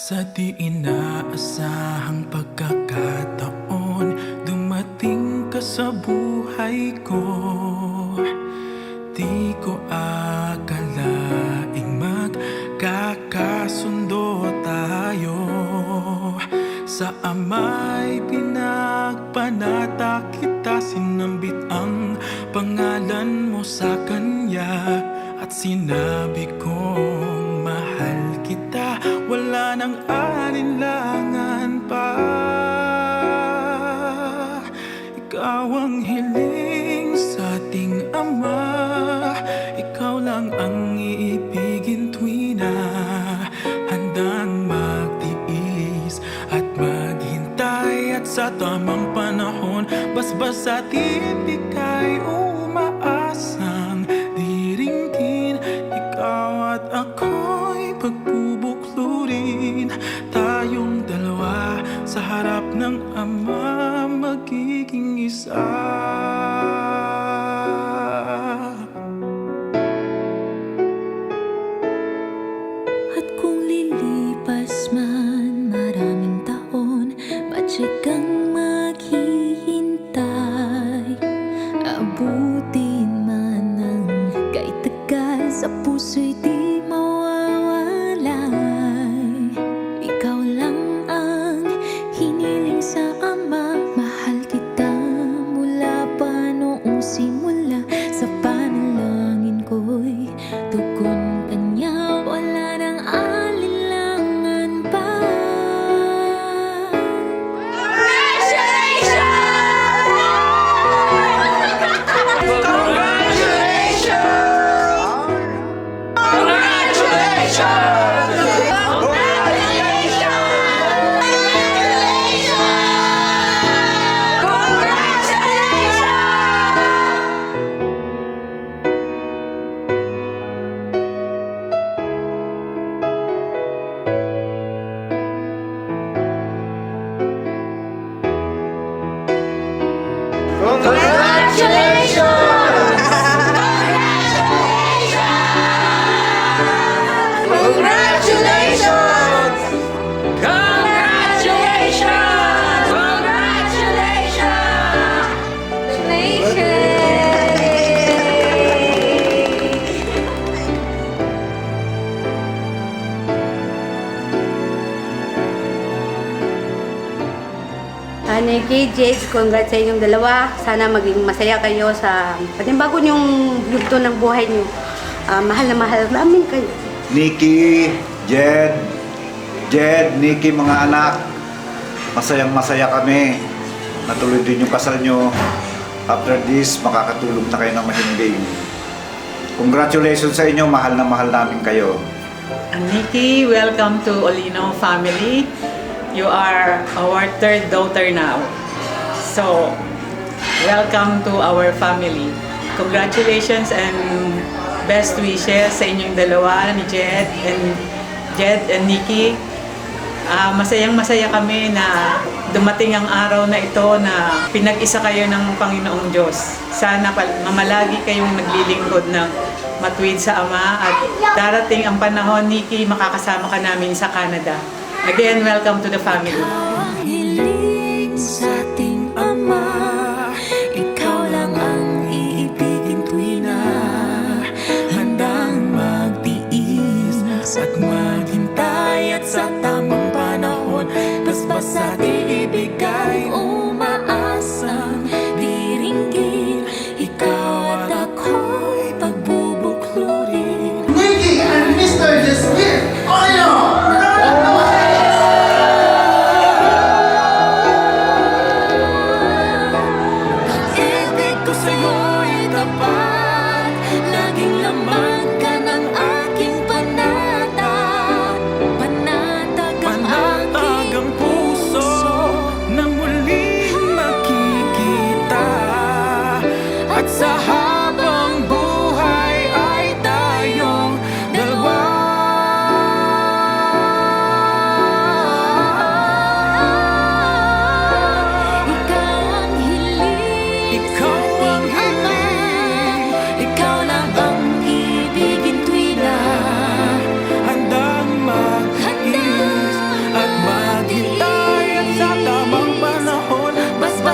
Sa di inaasahang pagkakataon, dumating ka sa buhay ko. Di ko akalaing magkakasundo tayo. Sa ama'y pinagpanata kita, sinambit ang pangalan mo sa kanya. At sinabi kong mahal kita, wala nang alinlangan pa. Ikaw ang hiling sa ating Ama, ikaw lang ang iibigin tuwi na handang magtiis at maghintay. At sa tamang panahon, basbas at ibigay, umaasang diringgin. Ikaw at ako'y pagbubuklurin, tayong dalawa sa harap ng Ama, magiging isa. At kung lilipas man maraming taon, patsyag kang maghihintay. Abutin man ang kahit tagal, sa puso'y di mawawalay. Ikaw lang ang hiniling sa Ama, mahal kita mula pa noong simula. Sa panalangin ko'y tugon kanya, wala nang alinlangan pa. Nikki, Jade, congrats sa inyong dalawa. Sana maging masaya kayo sa bago niyong yugto ng buhay niyo. Mahal na mahal namin kayo. Nikki, Jed, Nikki, mga anak, masayang masaya kami. Natuloy din yung kasal nyo. After this, makakatulog na kayo ng mahimbing. Congratulations sa inyo, mahal na mahal namin kayo. Nikki, welcome to Olino family. You are our third daughter now. So, welcome to our family. Congratulations and best wishes sa inyong dalawa ni Jed and Nikki. Masayang masaya kami na dumating ang araw na ito na pinag-isa kayo ng Panginoong Diyos. Sana mamalagi kayong naglilingkod ng matuwid sa Ama at darating ang panahon, Nikki, makakasama ka namin sa Canada. Again, welcome to the family. Ang hiling sa ating Ama, ikaw lang ang iibigin tuwi na handang magtiis at maghintay. At sa tamang panahon, basbas at ibigay, umaasang diringgin. Ikaw at ako'y pagbubuklurin. Nikki and Mr. Jasmine, Olino!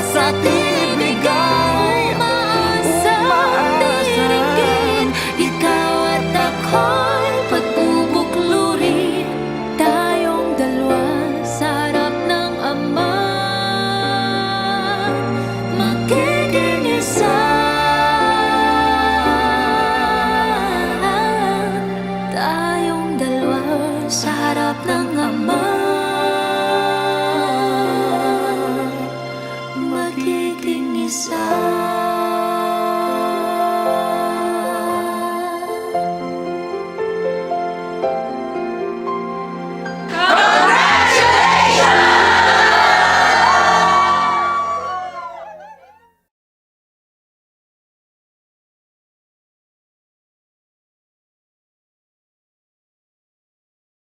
basta't ibigay umaasang diringgin. Ikaw at ako'y pagbubukluri, tayong dalawa sa harap ng Ama, magiging isa. Tayong dalawa sa harap ng Ama, magiging isa.